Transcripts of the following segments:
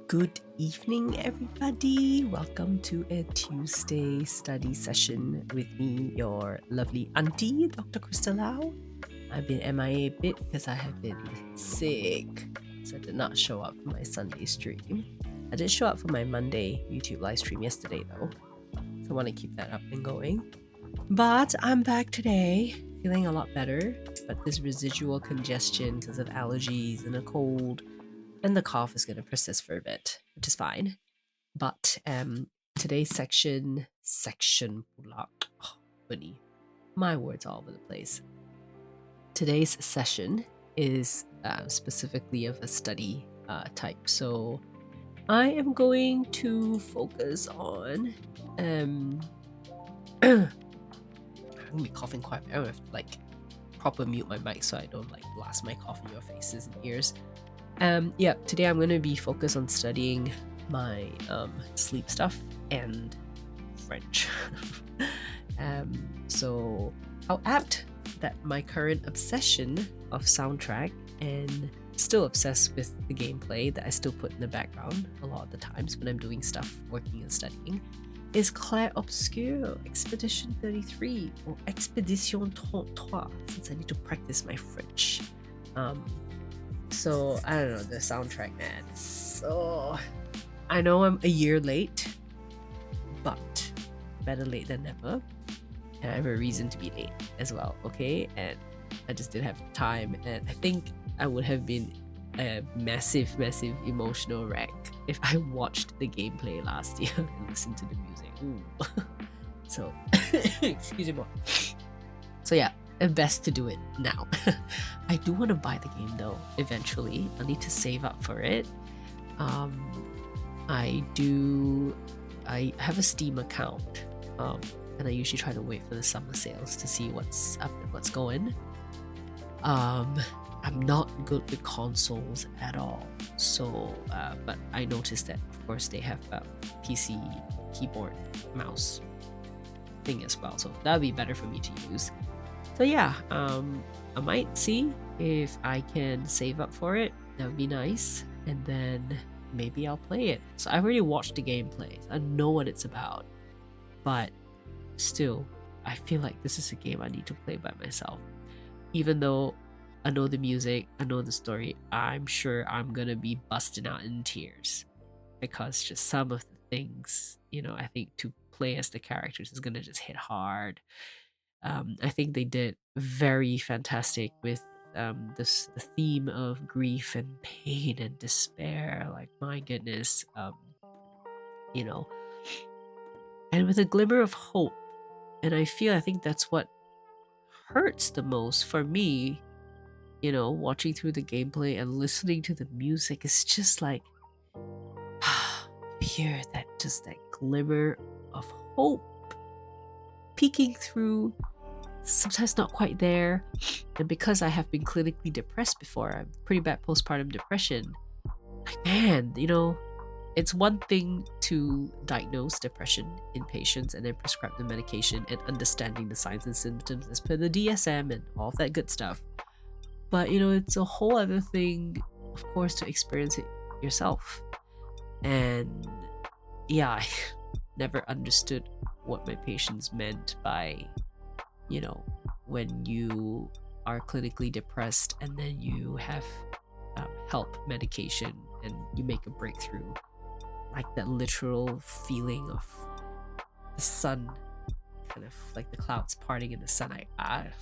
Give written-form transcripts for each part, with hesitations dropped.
Good evening, everybody. Welcome to a Tuesday study session with me, your lovely auntie, Dr. Krista Lau. I've been MIA a bit because I have been sick, so I did not show up for my Sunday stream. I did show up for my Monday YouTube live stream yesterday, though, so I want to keep that up and going. But I'm back today, feeling a lot better, but this residual congestion because of allergies and a cold and the cough is going to persist for a bit, which is fine. But today's section pula. Oh, bunny. My words all over the place. Today's session is specifically of a study type. So I am going to focus on I'm gonna be coughing quite bad. I have to proper mute my mic so I don't blast my cough in your faces and ears. Today I'm going to be focused on studying my sleep stuff and French. So how apt that my current obsession of soundtrack and still obsessed with the gameplay that I still put in the background a lot of the times when I'm doing stuff, working and studying, is Clair Obscur Expedition 33 or Expedition 33, since I need to practice my French. So I don't know, the soundtrack, man. So I know I'm a year late, but better late than never. And I have a reason to be late as well, okay? And I just didn't have time, and I think I would have been a massive emotional wreck if I watched the gameplay last year and listened to the music. Ooh. So excuse me. So yeah, best to do it now. I do want to buy the game though eventually. I need to save up for it. I have a Steam account, and I usually try to wait for the summer sales to see what's up and what's going. I'm not good with consoles at all, so but I noticed that of course they have PC keyboard mouse thing as well, so that'll be better for me to use. So yeah, I might see if I can save up for it. That would be nice, and then maybe I'll play it. So I've already watched the gameplay. I know what it's about, but still, I feel like this is a game I need to play by myself. Even though I know the music, I know the story, I'm sure I'm gonna be busting out in tears because just some of the things, I think to play as the characters is gonna just hit hard. I think they did very fantastic with the theme of grief and pain and despair. Like, my goodness, and with a glimmer of hope. And I think that's what hurts the most for me. Watching through the gameplay and listening to the music is just like hear that glimmer of hope peeking through, sometimes not quite there. And because I have been clinically depressed before, I'm pretty bad postpartum depression, like, man, it's one thing to diagnose depression in patients and then prescribe the medication and understanding the signs and symptoms as per the DSM and all of that good stuff. But it's a whole other thing, of course, to experience it yourself. And yeah, I never understood what my patients meant by when you are clinically depressed and then you have help medication and you make a breakthrough, like that literal feeling of the sun, kind of like the clouds parting in the sun. But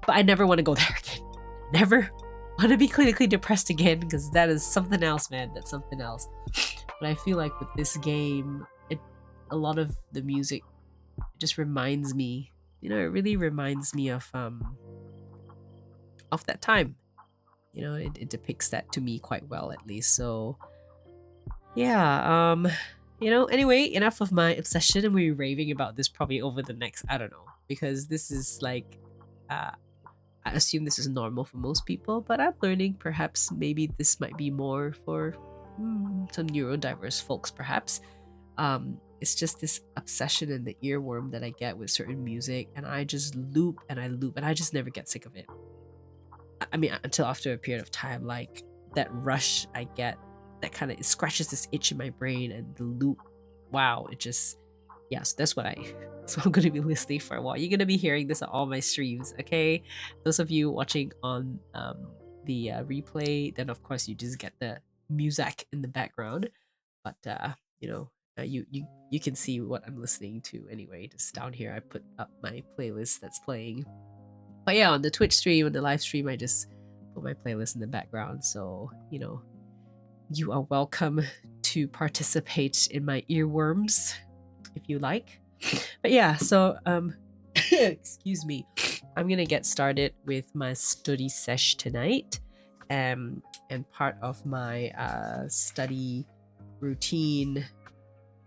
I never want to go there again. Never want to be clinically depressed again, because that is something else, man. That's something else. But I feel like with this game, a lot of the music just reminds me, it really reminds me of that time. It depicts that to me quite well, at least. So yeah, anyway, enough of my obsession, and we'll be raving about this probably over the next, I don't know, because this is like I assume this is normal for most people, but I'm learning perhaps maybe this might be more for some neurodiverse folks, perhaps. It's just this obsession and the earworm that I get with certain music, and I just loop and I loop, and I just never get sick of it. I mean, until after a period of time, like that rush I get that kind of scratches this itch in my brain, and the loop, wow, it just, yes, that's what I so I'm gonna be listening for a while. You're gonna be hearing this on all my streams, okay? Those of you watching on the replay, then of course you just get the music in the background. But you know, you can see what I'm listening to anyway. Just down here, I put up my playlist that's playing. But yeah, on the Twitch stream, on the live stream, I just put my playlist in the background. So, you know, you are welcome to participate in my earworms if you like. But yeah, so excuse me. I'm gonna get started with my study sesh tonight. And part of my study routine,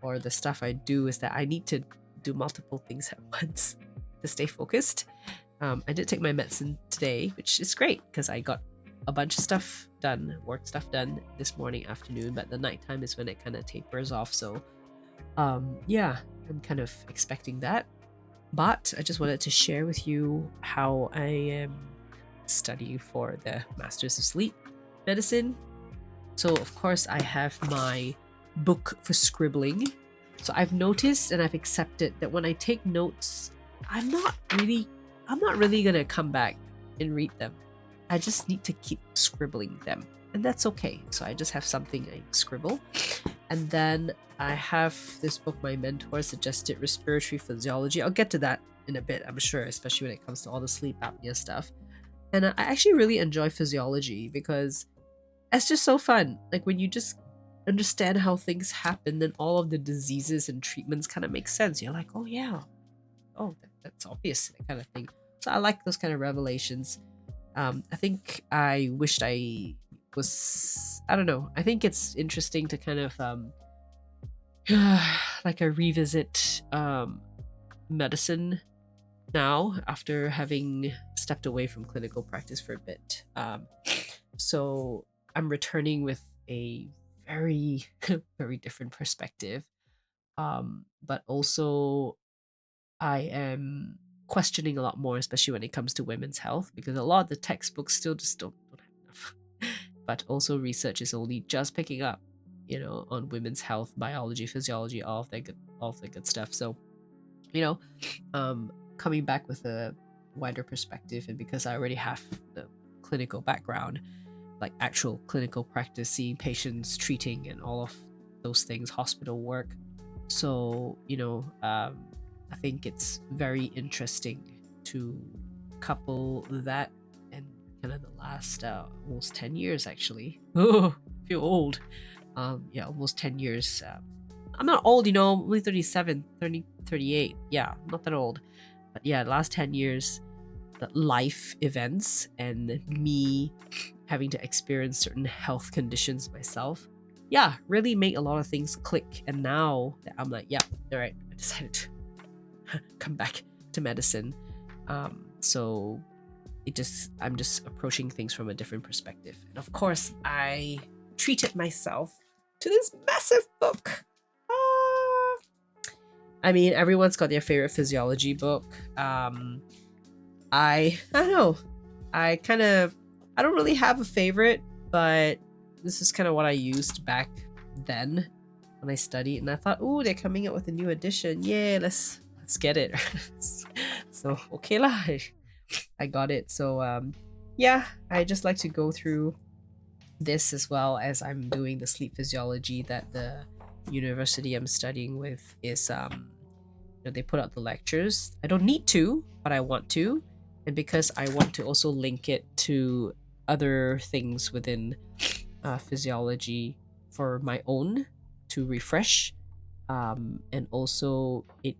or the stuff I do, is that I need to do multiple things at once to stay focused. I did take my medicine today, which is great because I got a bunch of stuff done, work stuff done this morning, afternoon, but the nighttime is when it kind of tapers off. So yeah, I'm kind of expecting that. But I just wanted to share with you how I am studying for the Masters of Sleep Medicine. So of course I have my book for scribbling. So I've noticed and I've accepted that when I take notes, I'm not really gonna come back and read them. I just need to keep scribbling them, and that's okay. So I just have something I scribble. And then I have this book my mentor suggested, Respiratory Physiology. I'll get to that in a bit, I'm sure, especially when it comes to all the sleep apnea stuff. And I actually really enjoy physiology because it's just so fun. Like when you just understand how things happen, then all of the diseases and treatments kind of make sense. You're like, oh yeah, oh that's obvious, that kind of thing. So I like those kind of revelations. I think I wished I was, I don't know, I think it's interesting to kind of like a revisit medicine now after having stepped away from clinical practice for a bit. So I'm returning with a very very different perspective, but also I am questioning a lot more, especially when it comes to women's health, because a lot of the textbooks still just don't have enough. But also research is only just picking up, you know, on women's health, biology, physiology, all of that good stuff. So, you know, coming back with a wider perspective, and because I already have the clinical background, like actual clinical practice, seeing patients, treating, and all of those things, hospital work. So, you know, I think it's very interesting to couple that and kind of the last almost 10 years actually. Oh, I feel old. Yeah, almost 10 years. I'm not old, you know, I'm only 37, 30, 38. Yeah, not that old. But yeah, the last 10 years, the life events and me having to experience certain health conditions myself, yeah, really make a lot of things click. And now that I'm like, yeah, all right, I decided to come back to medicine. So I'm just approaching things from a different perspective. And of course, I treated myself to this massive book. I mean, everyone's got their favorite physiology book. I don't know. I don't really have a favorite, but this is kind of what I used back then when I studied, and I thought, oh, they're coming out with a new edition. Yeah, let's get it. So okay lah, I got it. So yeah, I just like to go through this as well as I'm doing the sleep physiology that the university I'm studying with is you know, they put out the lectures. I don't need to, but I want to. And because I want to also link it to other things within physiology for my own to refresh, and also it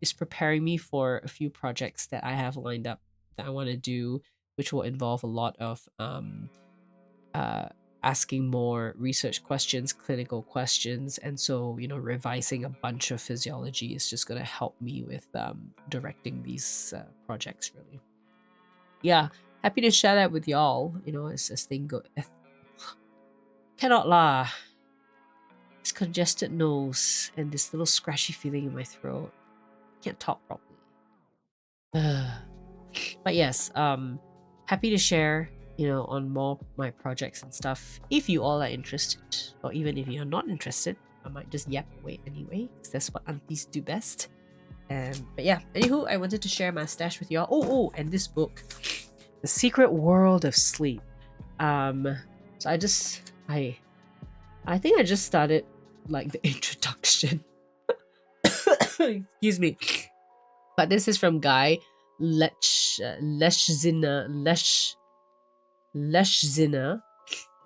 is preparing me for a few projects that I have lined up that I want to do, which will involve a lot of uh, asking more research questions, clinical questions, and so, you know, revising a bunch of physiology is just going to help me with directing these projects, really. Yeah, happy to share that with y'all, you know, as thing go. Cannot lah. This congested nose and this little scratchy feeling in my throat. Can't talk properly. But yes, happy to share on more my projects and stuff. If you all are interested, or even if you're not interested, I might just yap away anyway, because that's what aunties do best. But yeah, anywho, I wanted to share my stash with y'all. And this book, The Secret World of Sleep. So I think I just started like the introduction. Excuse me. But this is from Guy Leshzina.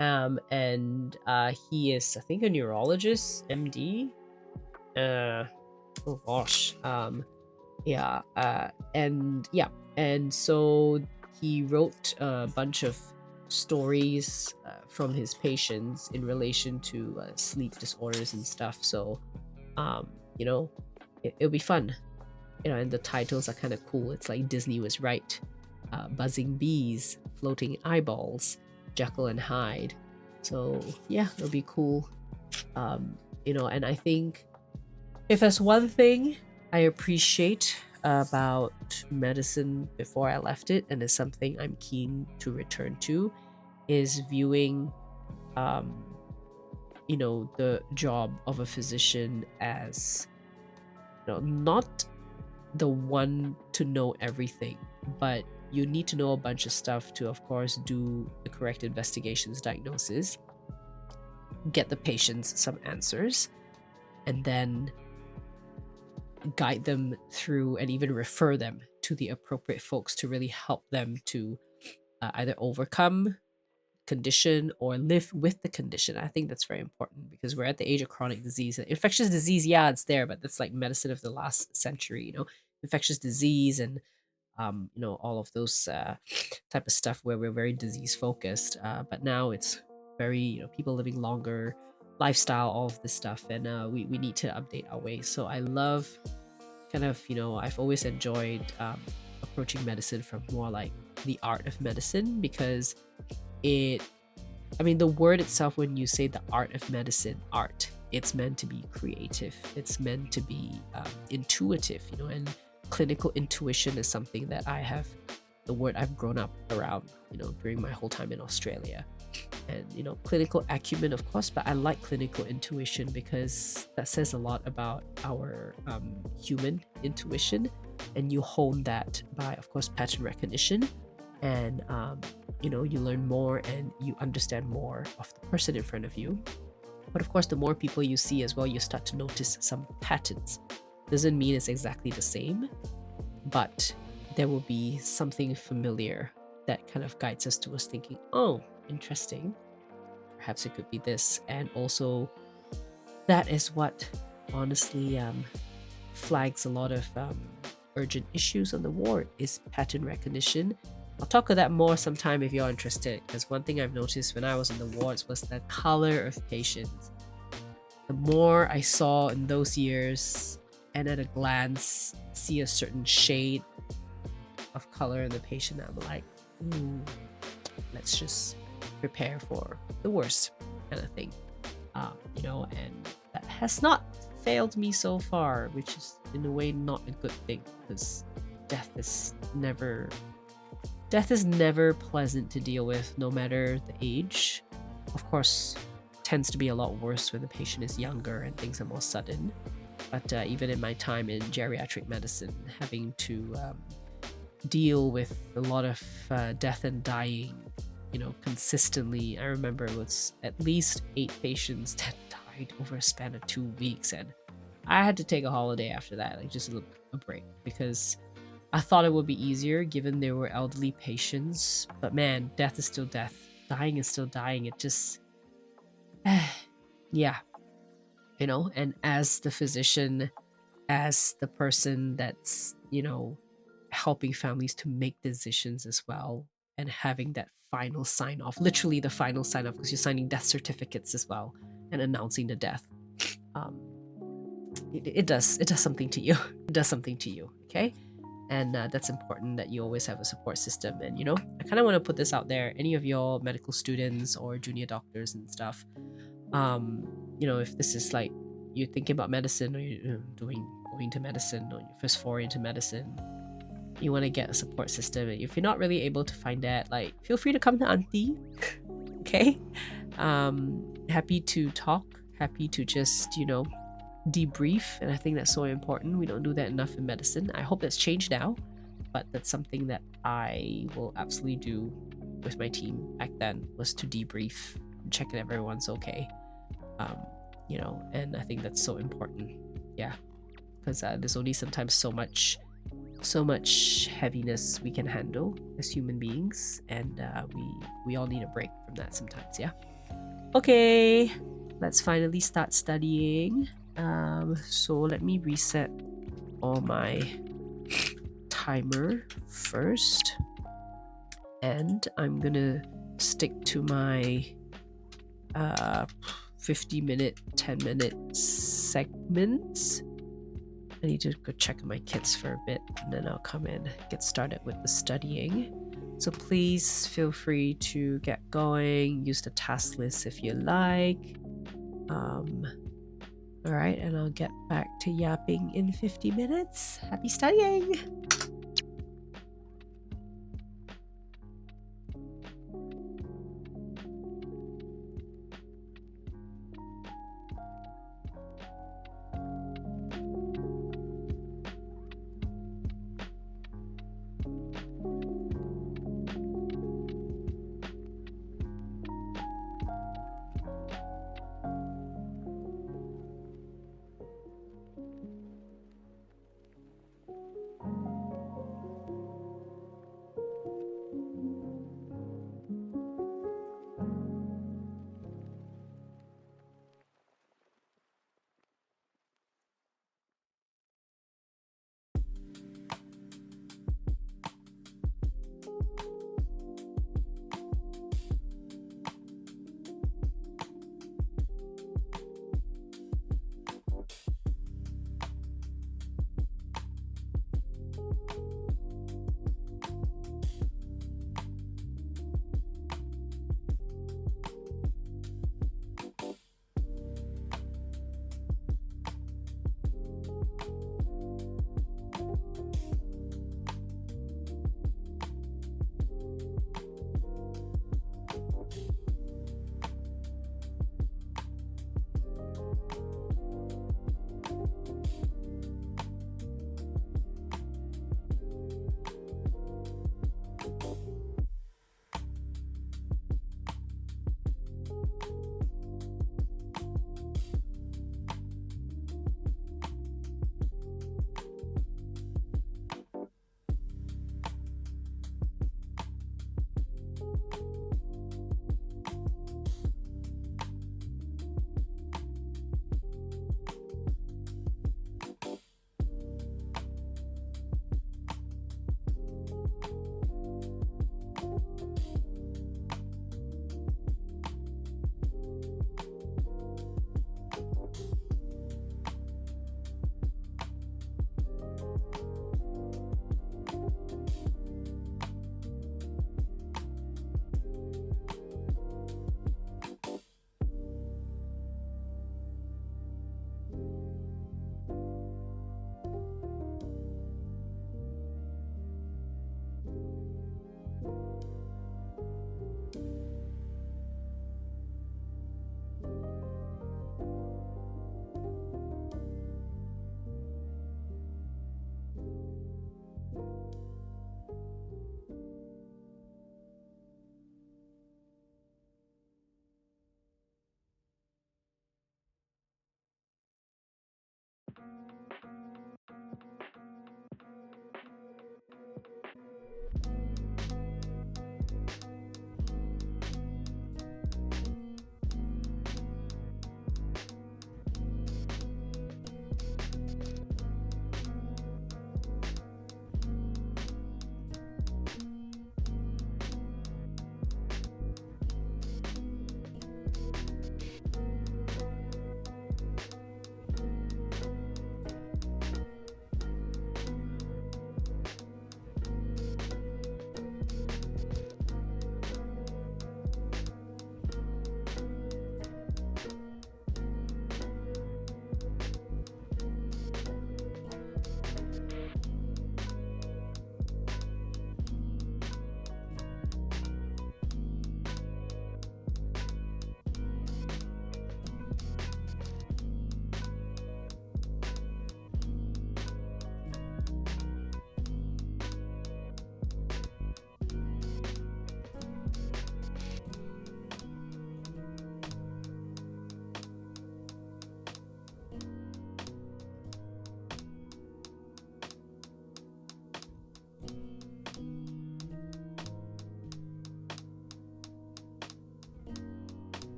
And he is, I think, a neurologist, MD. Oh gosh. And so he wrote a bunch of stories from his patients in relation to sleep disorders and stuff. So it'll be fun. And the titles are kind of cool. It's like Disney Was Right, Buzzing Bees, Floating Eyeballs, Jekyll and Hyde. So yeah, it'll be cool. And I think if there's one thing I appreciate about medicine before I left it, and it's something I'm keen to return to, is viewing the job of a physician as not the one to know everything, but you need to know a bunch of stuff to, of course, do the correct investigations, diagnosis, get the patients some answers, and then guide them through and even refer them to the appropriate folks to really help them to either overcome condition or live with the condition. I think that's very important because we're at the age of chronic disease. Infectious disease, yeah, it's there, but that's like medicine of the last century, infectious disease and all of those type of stuff where we're very disease focused. But now it's very, people living longer, lifestyle, all of this stuff, and we need to update our ways. So I love kind of, I've always enjoyed approaching medicine from more like the art of medicine, because the word itself, when you say the art of medicine, art, it's meant to be creative, it's meant to be intuitive, and clinical intuition is something that the word I've grown up around, during my whole time in Australia. And clinical acumen, of course, but I like clinical intuition because that says a lot about our human intuition, and you hone that by, of course, pattern recognition, and you learn more and you understand more of the person in front of you. But of course, the more people you see as well, you start to notice some patterns. Doesn't mean it's exactly the same, but there will be something familiar that kind of guides us towards thinking, oh, interesting, perhaps it could be this. And also, that is what honestly flags a lot of urgent issues on the ward, is pattern recognition. I'll talk of that more sometime if you're interested, because one thing I've noticed when I was in the wards was the color of patients. The more I saw in those years, and at a glance see a certain shade of color in the patient, I'm like, let's just prepare for the worst kind of thing. And that has not failed me so far, which is in a way not a good thing, because death is never pleasant to deal with, no matter the age. Of course, tends to be a lot worse when the patient is younger and things are more sudden. But even in my time in geriatric medicine, having to deal with a lot of death and dying, consistently, I remember it was at least 8 patients that died over a span of 2 weeks, and I had to take a holiday after that, like just a break, because I thought it would be easier given they were elderly patients, but man, death is still death. Dying is still dying. It just, yeah. And as the physician, as the person that's, helping families to make decisions as well, and having that final sign off, literally the final sign off, because you're signing death certificates as well and announcing the death. It does something to you. It does something to you, okay? And that's important that you always have a support system. And I kind of want to put this out there, any of your medical students or junior doctors and stuff, if this is like you're thinking about medicine, or you're going to medicine, or your first foray into medicine, you want to get a support system. And if you're not really able to find that, like, feel free to come to Auntie. Okay? Happy to talk, happy to just, you know, debrief. And I think that's so important. We don't do that enough in medicine. I hope that's changed now, but that's something that I will absolutely do with my team back then, was to debrief, check if everyone's okay. You know, and I think that's so important. Yeah, because there's only sometimes so much heaviness we can handle as human beings, and we all need a break from that sometimes. Yeah. Okay, let's finally start studying. So let me reset all my timer first, and I'm gonna stick to my 50-minute, 10-minute segments. I need to go check on my kids for a bit, and then I'll come in, get started with the studying. So please feel free to get going, use the task list if you like. All right, and I'll get back to yapping in 50 minutes. Happy studying!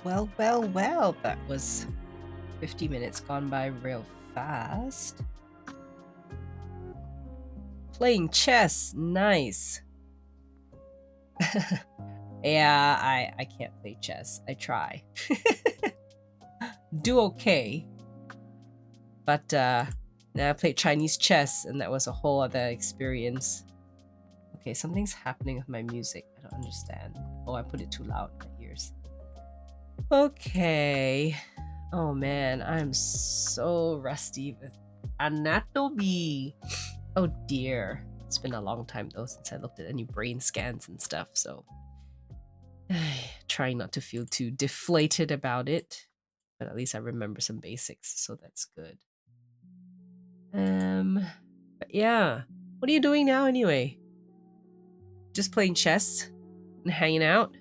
Well, that was 50 minutes gone by real fast. Playing chess, nice. Yeah, I can't play chess. I try. Do okay. But now I played Chinese chess and that was a whole other experience. Okay, something's happening with my music. I don't understand. Oh, I put it too loud in my ears. Okay. Oh man, I'm so rusty with anatomy. Oh dear. It's been a long time though since I looked at any brain scans and stuff, so trying not to feel too deflated about it. But at least I remember some basics, so that's good. But yeah. What are you doing now anyway? Just playing chess and hanging out?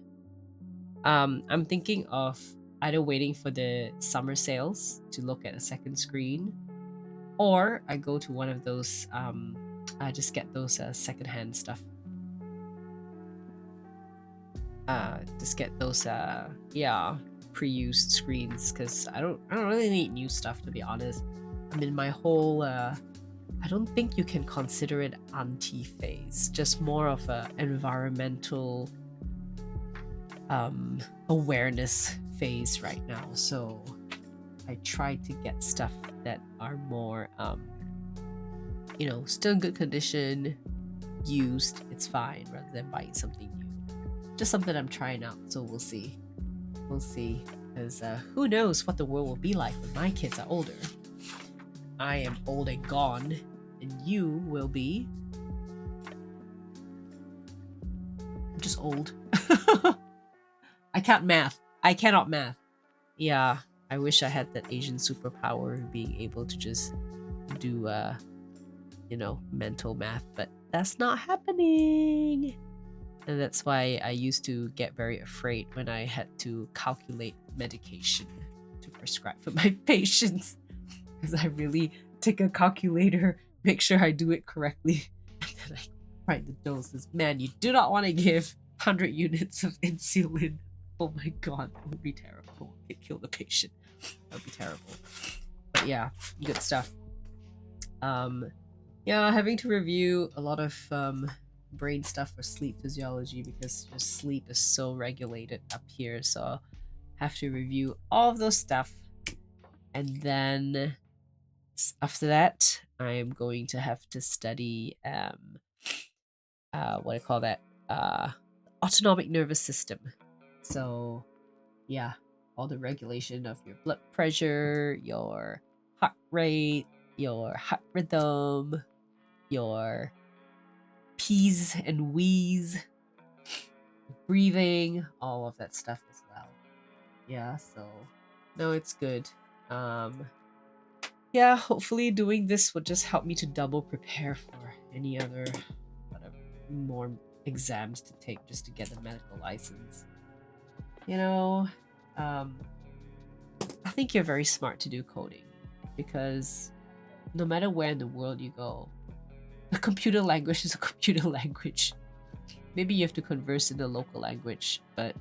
I'm thinking of either waiting for the summer sales to look at a second screen, or I go to one of those I just get those secondhand stuff. Just get those pre-used screens because I don't really need new stuff, to be honest. I mean, my whole I don't think you can consider it anti-phase, just more of a environmental awareness phase right now. So I try to get stuff that are more still in good condition, used, it's fine, rather than buying something new. Just something I'm trying out, so we'll see. Because who knows what the world will be like when my kids are older. I am old and gone, and you will be just old. I cannot math. Yeah, I wish I had that Asian superpower of being able to just do mental math, but that's not happening. And that's why I used to get very afraid when I had to calculate medication to prescribe for my patients. Because I really take a calculator, make sure I do it correctly, and then I write the doses. Man, you do not want to give 100 units of insulin. Oh my god, that would be terrible. It kill the patient. That would be terrible. But yeah, good stuff. Yeah, having to review a lot of brain stuff for sleep physiology because just sleep is so regulated up here, so I'll have to review all of those stuff. And then after that, I am going to have to study what I call that autonomic nervous system. So yeah, all the regulation of your blood pressure, your heart rate, your heart rhythm, your P's and W's, breathing, all of that stuff as well. Yeah, so no, it's good. Yeah, hopefully doing this would just help me to double prepare for any other more exams to take just to get a medical license. I think you're very smart to do coding because no matter where in the world you go, a computer language is a computer language. Maybe you have to converse in the local language, but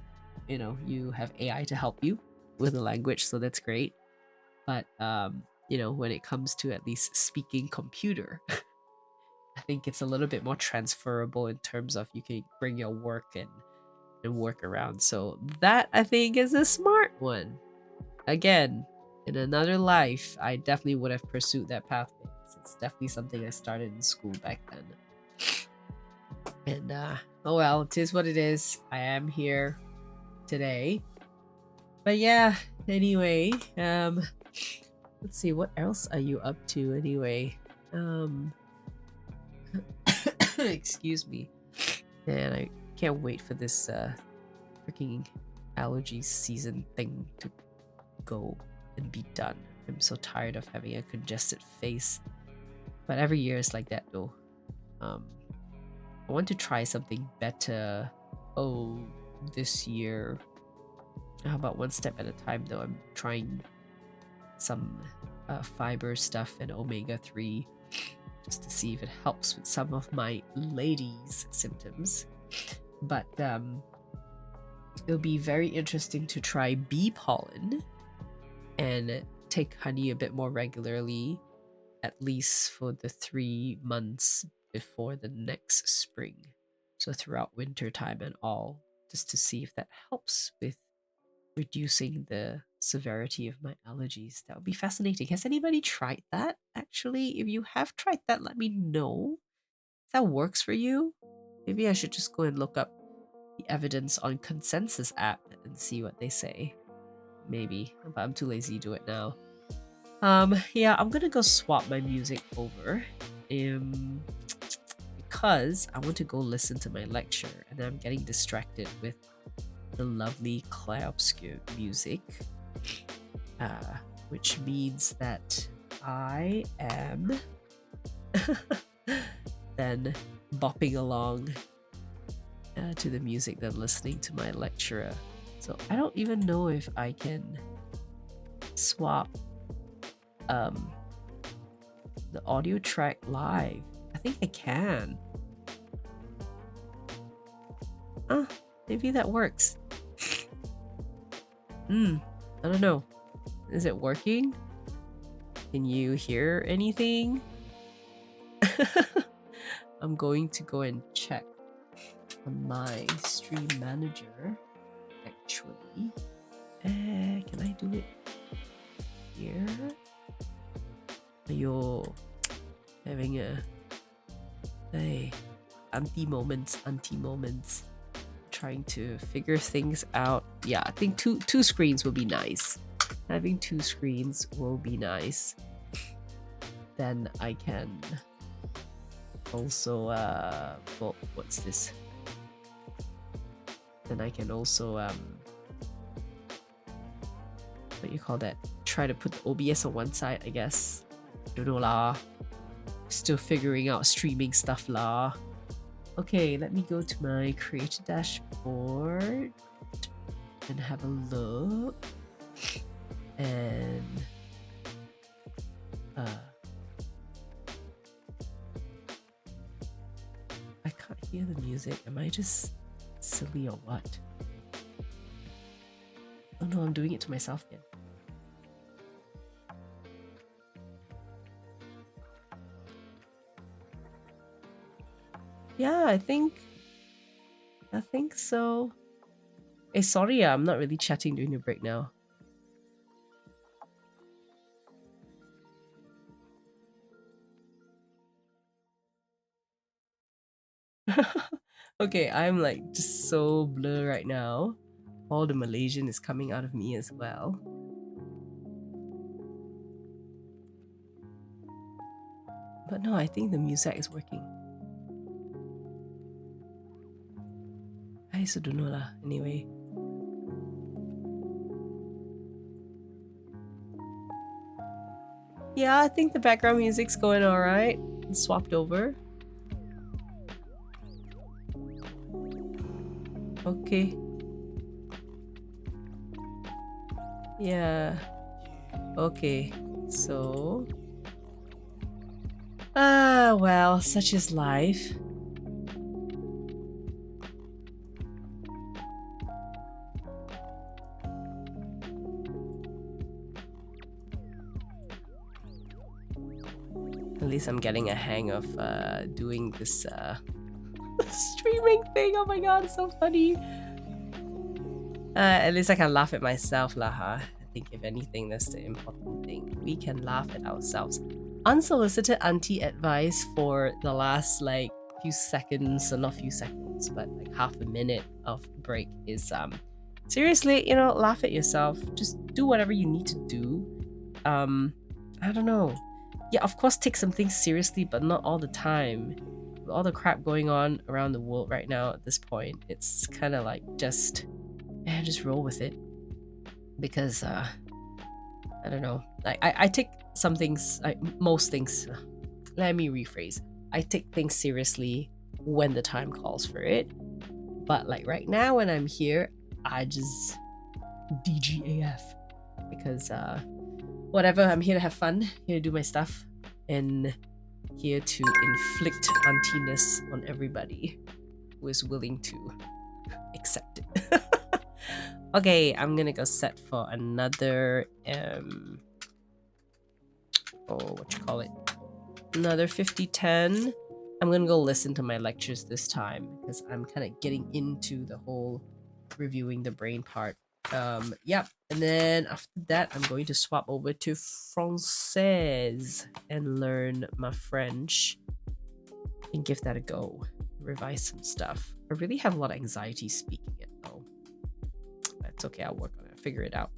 you have AI to help you with the language, so that's great. But when it comes to at least speaking computer, I think it's a little bit more transferable in terms of you can bring your work and work around. So that I think is a smart one. Again, in another life, I definitely would have pursued that pathway. It's definitely something I started in school back then. And oh well, it is what it is. I am here today. But yeah, anyway, let's see, what else are you up to anyway? Excuse me. Man, I can't wait for this freaking allergy season thing to go and be done. I'm so tired of having a congested face. But every year is like that though. I want to try something better. This year. How about one step at a time though? I'm trying some fiber stuff and omega-3 just to see if it helps with some of my ladies' symptoms. But it'll be very interesting to try bee pollen and take honey a bit more regularly, at least for the 3 months before the next spring. So throughout winter time and all, just to see if that helps with reducing the severity of my allergies. That would be fascinating. Has anybody tried that? Actually, if you have tried that, let me know if that works for you. Maybe I should just go and look up the evidence on Consensus app and see what they say. Maybe, but I'm too lazy to do it now. Yeah, I'm gonna go swap my music over. Because I want to go listen to my lecture and I'm getting distracted with the lovely Clair Obscur music. Which means that I am then bopping along to the music than listening to my lecturer. So I don't even know if I can swap the audio track live. I think I can. Maybe that works. I don't know. Is it working? Can you hear anything? I'm going to go and check on my stream manager. Actually, can I do it here? Ayo, having a auntie moments. Trying to figure things out. Yeah, I think two screens will be nice. Having 2 screens will be nice. Then I can also well, what's this? Then I can also what you call that? Try to put the OBS on one side, I guess. Don't know lah. Still figuring out streaming stuff lah. Okay, let me go to my creator dashboard and have a look. And I can't hear the music. Am I just silly or what? Oh no, I'm doing it to myself again. Yeah, I think so. Hey, sorry, I'm not really chatting during the break now. Okay, I'm like just so blur right now. All the Malaysian is coming out of me as well. But no, I think the music is working. I also don't know lah. Anyway. Yeah, I think the background music's going alright. Swapped over. Okay. Yeah. Okay. So. Well, such is life. At least I'm getting a hang of doing this streaming thing. Oh my god, so funny. At least I can laugh at myself lah, huh? I think if anything, that's the important thing. We can laugh at ourselves. Unsolicited auntie advice for the last like few seconds, or not few seconds, but like half a minute of break is seriously, you know, laugh at yourself. Just do whatever you need to do. I don't know. Yeah, of course take some things seriously, but not all the time. With all the crap going on around the world right now at this point, it's kind of like just roll with it. Because I don't know. I take some things, most things. Let me rephrase. I take things seriously when the time calls for it. But like right now when I'm here, I just DGAF. Because whatever, I'm here to have fun, here to do my stuff, and here to inflict auntiness on everybody who is willing to accept it. Okay, I'm gonna go set for another what you call it? Another 50-10. I'm gonna go listen to my lectures this time because I'm kind of getting into the whole reviewing the brain part. Yeah, and then after that, I'm going to swap over to Française and learn my French and give that a go. Revise some stuff. I really have a lot of anxiety speaking it though. That's okay, I'll work on it, I'll figure it out.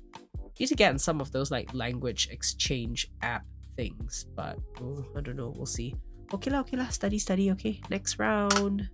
Need to get in some of those like language exchange app things, but I don't know, we'll see. Okay lah, study, okay. Next round.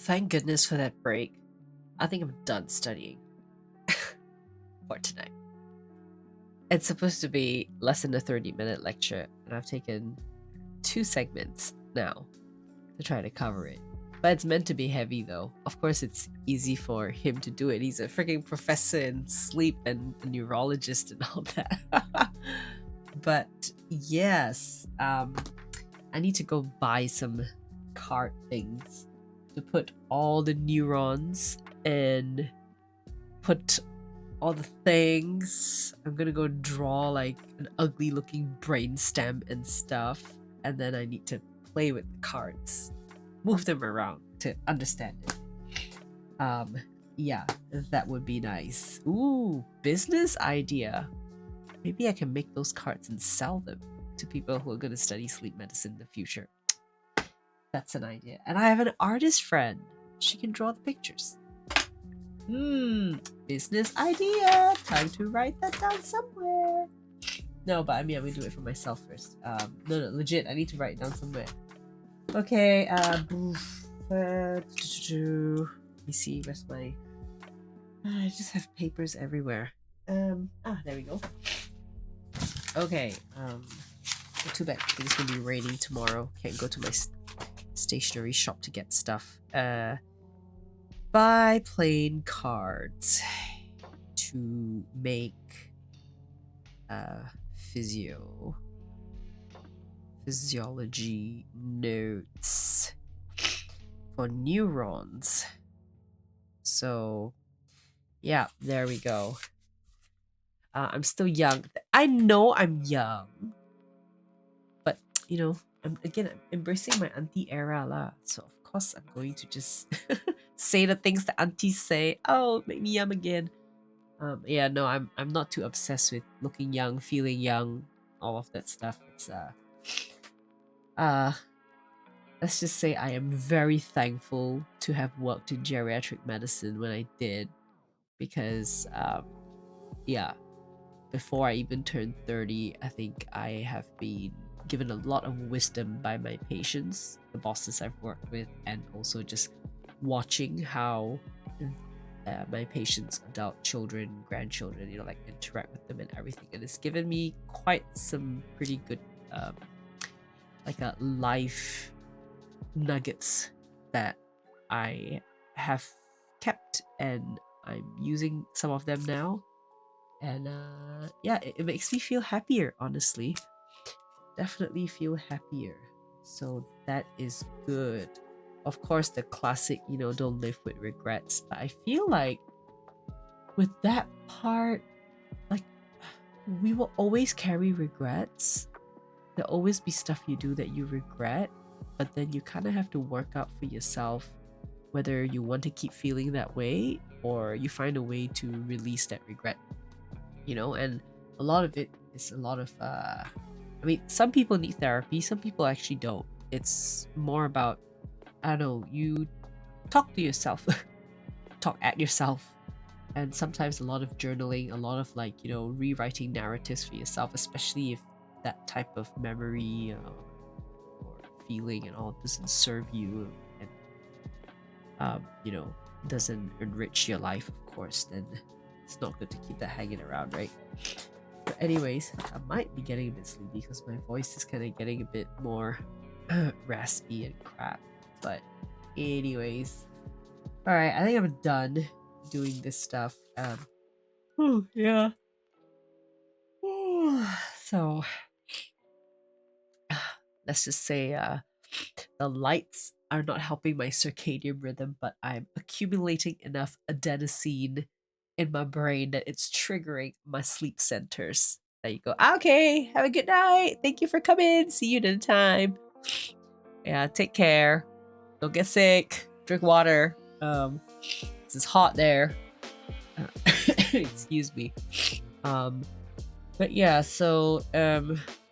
thank goodness for that break. I think I'm done studying for tonight. It's supposed to be less than a 30-minute lecture, and I've taken 2 segments now to try to cover it. But it's meant to be heavy though. Of course, it's easy for him to do it. He's a freaking professor in sleep and a neurologist and all that. But yes, I need to go buy some card things to put all the neurons and put all the things. I'm gonna go draw like an ugly looking brainstem and stuff, and then I need to play with the cards, move them around to understand it. Yeah, that would be nice. Ooh, business idea. Maybe I can make those cards and sell them to people who are gonna study sleep medicine in the future. That's an idea. And I have an artist friend. She can draw the pictures. Business idea. Time to write that down somewhere. No, but I mean, I'm gonna do it for myself first. No, legit. I need to write it down somewhere. Okay. Let me see. Where's my? I just have papers everywhere. There we go. Okay. Too bad. I think it's gonna be raining tomorrow. Can't go to my stationery shop to get stuff. Buy playing cards to make physiology notes for neurons. So yeah, there we go. I'm still young. I know I'm young, but you know, I'm embracing my auntie era lah. So of course I'm going to just say the things that aunties say. Oh, make me young again. Yeah, no, I'm not too obsessed with looking young, feeling young, all of that stuff. It's let's just say I am very thankful to have worked in geriatric medicine when I did, because yeah, before I even turned 30, I think I have been given a lot of wisdom by my patients, the bosses I've worked with, and also just watching how my patients, adult children, grandchildren, you know, like interact with them and everything. And it's given me quite some pretty good like a life nuggets that I have kept, and I'm using some of them now. And yeah, it makes me feel happier, honestly. Definitely feel happier. So that is good. Of course, the classic, you know, don't live with regrets. But I feel like with that part, like, we will always carry regrets. There'll always be stuff you do that you regret, but then you kind of have to work out for yourself whether you want to keep feeling that way or you find a way to release that regret, you know. And a lot of it is a lot of I mean, some people need therapy, some people actually don't. It's more about, I don't know, you talk to yourself, talk at yourself, and sometimes a lot of journaling, a lot of, like, you know, rewriting narratives for yourself, especially if that type of memory or feeling and all doesn't serve you and you know, doesn't enrich your life, of course, then it's not good to keep that hanging around, right? But anyways, I might be getting a bit sleepy because my voice is kind of getting a bit more raspy and crap. But anyways, all right, I think I'm done doing this stuff. Yeah. So let's just say the lights are not helping my circadian rhythm, but I'm accumulating enough adenosine in my brain that it's triggering my sleep centers. There you go. Okay, have a good night. Thank you for coming. See you another time. Yeah, take care. Don't get sick. Drink water. It's hot there. Excuse me. But yeah, so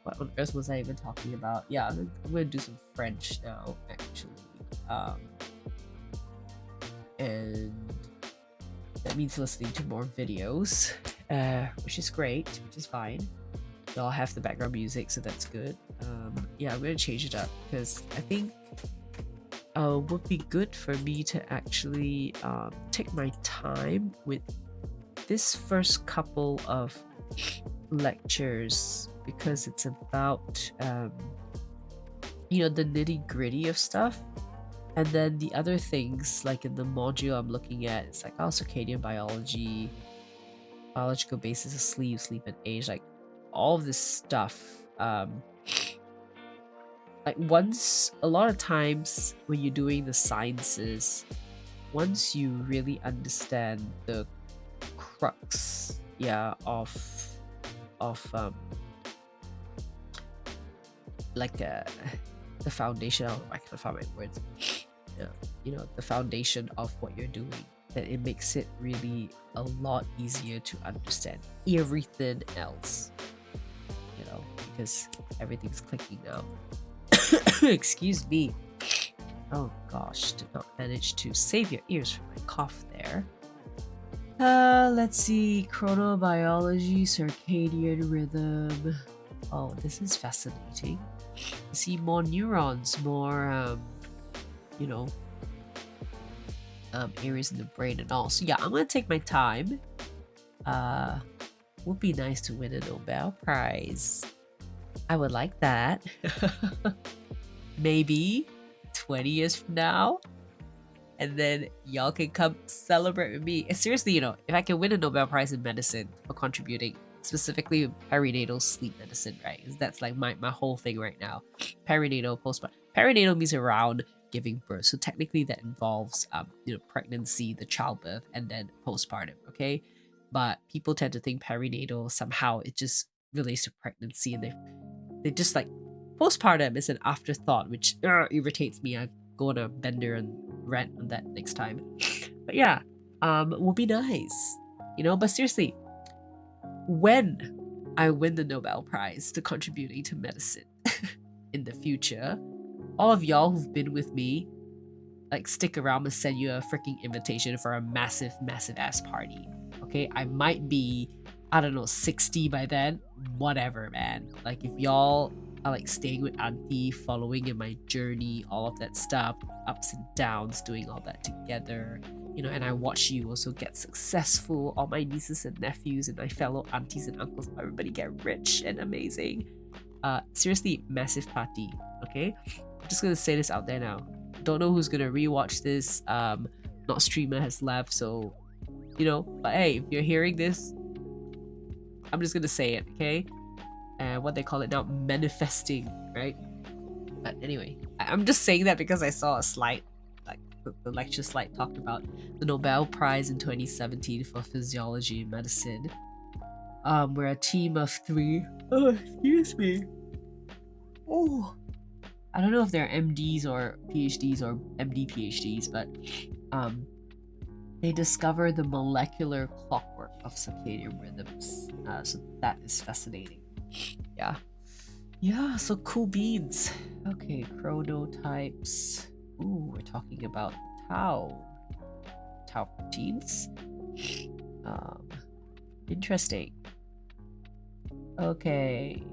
what on earth was I even talking about? Yeah, I'm gonna do some French now, actually. And that means listening to more videos, which is great, which is fine. They'll have the background music, so that's good. Yeah, I'm gonna change it up because I think would be good for me to actually take my time with this first couple of lectures, because it's about the nitty-gritty of stuff. And then the other things, like in the module I'm looking at, it's like circadian biology, biological basis of sleep and age, like all of this stuff. Like a lot of times when you're doing the sciences, once you really understand the crux, of like the foundation of, I can't find my words. The foundation of what you're doing, then it makes it really a lot easier to understand everything else. Because everything's clicking now. Excuse me. Oh gosh, did not manage to save your ears from my cough there. Let's see. Chronobiology, circadian rhythm. Oh, this is fascinating. You see more neurons, more areas in the brain and all. So yeah, I'm gonna take my time. Would be nice to win a Nobel Prize. I would like that. Maybe 20 years from now, and then y'all can come celebrate with me. And seriously, if I can win a Nobel Prize in medicine for contributing specifically perinatal sleep medicine, right? Because that's like my whole thing right now. Perinatal, postpartum. Perinatal means around giving birth, so technically that involves pregnancy, the childbirth, and then postpartum. Okay, but people tend to think perinatal somehow it just relates to pregnancy, and they just like postpartum is an afterthought, which irritates me. I go on a bender and rant on that next time. But yeah, will be nice, But seriously, when I win the Nobel Prize to contributing to medicine in the future, all of y'all who've been with me, like, stick around and send you a freaking invitation for a massive ass party. Okay, I might be, I don't know, 60 by then. Whatever, man. Like, if y'all are like staying with Auntie, following in my journey, all of that stuff, ups and downs, doing all that together, and I watch you also get successful, all my nieces and nephews and my fellow aunties and uncles, everybody get rich and amazing. Seriously, massive party. Okay, I'm just gonna say this out there now. Don't know who's gonna rewatch this. Not streamer has left, so but hey, if you're hearing this, I'm just gonna say it, okay? And what they call it now, manifesting, right? But anyway, I'm just saying that because I saw a slide, like the lecture slide talked about the Nobel Prize in 2017 for physiology and medicine. We're a team of 3. Oh, excuse me. Oh, I don't know if they're MDs or PhDs or MD PhDs, but they discover the molecular clockwork of circadian rhythms. So that is fascinating. Yeah, so cool beans. Okay, chronotypes. Ooh, we're talking about tau proteins. Interesting. Okay.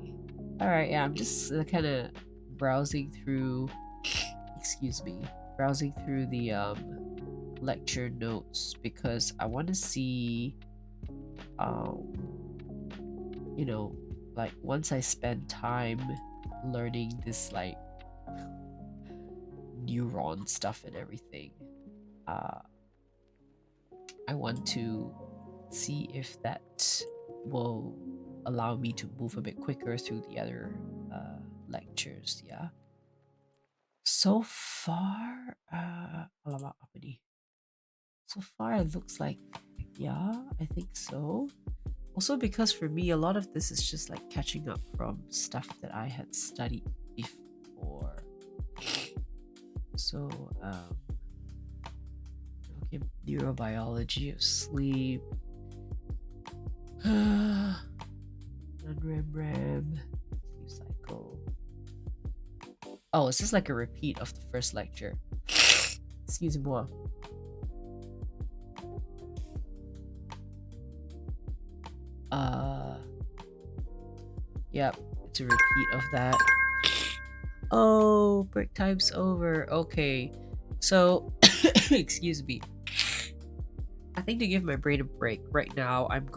All right, yeah, I'm just kind of browsing through the lecture notes because I want to see like once I spend time learning this like neuron stuff and everything, I want to see if that will allow me to move a bit quicker through the other lectures. Yeah, so far alamak apa ni? So far it looks like, yeah, I think so. Also because for me a lot of this is just like catching up from stuff that I had studied before. So okay, neurobiology of sleep, REM, sleep cycle. Oh, it's just like a repeat of the first lecture. Excuse me. Yep, it's a repeat of that. Oh, break time's over. Okay, So, excuse me. I think to give my brain a break right now, I'm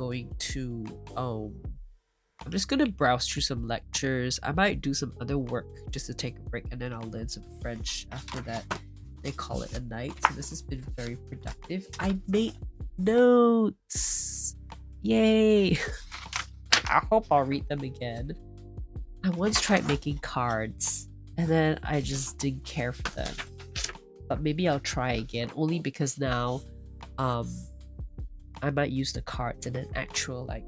just gonna browse through some lectures. I might do some other work just to take a break, and then I'll learn some French after that. They call it a night, so this has been very productive. I made notes. Yay! I hope I'll read them again. I once tried making cards, and then I just didn't care for them. But maybe I'll try again, only because now, I might use the cards in an actual like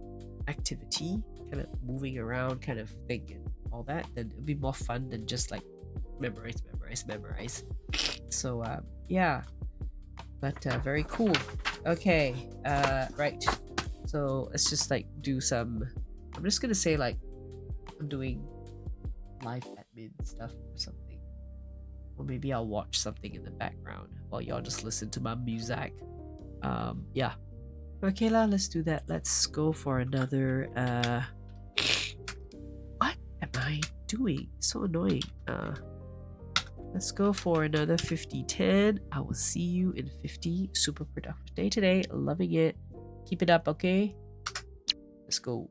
activity, kind of moving around, kind of thing, and all that. Then it'll be more fun than just like memorize. So yeah, but very cool. Okay, right. So let's just like do some. I'm just gonna say like I'm doing live admin stuff or something, or maybe I'll watch something in the background while y'all just listen to my music. Yeah. Okay lah, let's do that. Let's go for another what am I doing? So annoying. Let's go for another 50-10. I will see you in 50. Super productive day today. Loving it. Keep it up, okay? Let's go.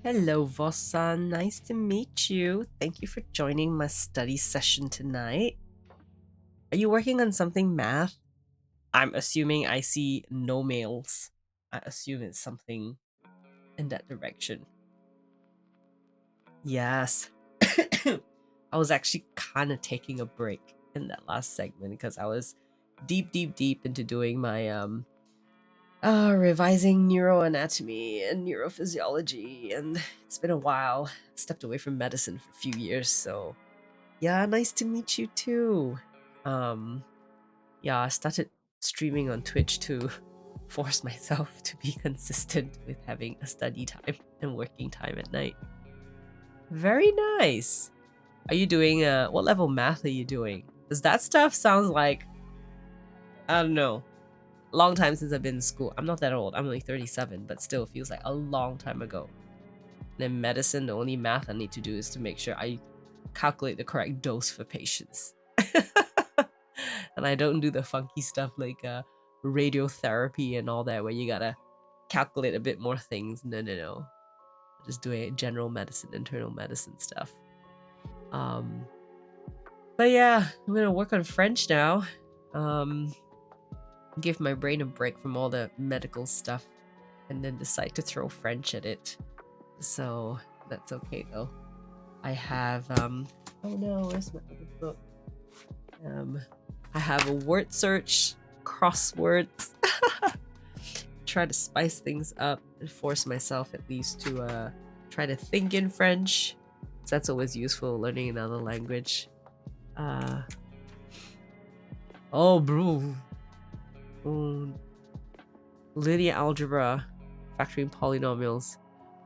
Hello, Vosan. Nice to meet you. Thank you for joining my study session tonight. Are you working on something math? I'm assuming I see no males. I assume it's something in that direction. Yes. I was actually kind of taking a break in that last segment because I was deep into doing my revising neuroanatomy and neurophysiology, and it's been a while. I stepped away from medicine for a few years, so yeah, nice to meet you too. Yeah, I started streaming on Twitch to force myself to be consistent with having a study time and working time at night. Very nice. Are you doing what level math are you doing? Because that stuff sounds like, I don't know, long time since I've been in school. I'm not that old. I'm only 37, but still feels like a long time ago. And in medicine, the only math I need to do is to make sure I calculate the correct dose for patients. And I don't do the funky stuff like radiotherapy and all that where you gotta calculate a bit more things. No. I just doing general medicine, internal medicine stuff. But yeah, I'm gonna work on French now. Give my brain a break from all the medical stuff and then decide to throw French at it. So that's okay though. I have oh no, where's my other book? I have a word search, crosswords. Try to spice things up and force myself at least to try to think in French. So that's always useful, learning another language. Oh, bro. Linear algebra, factoring polynomials.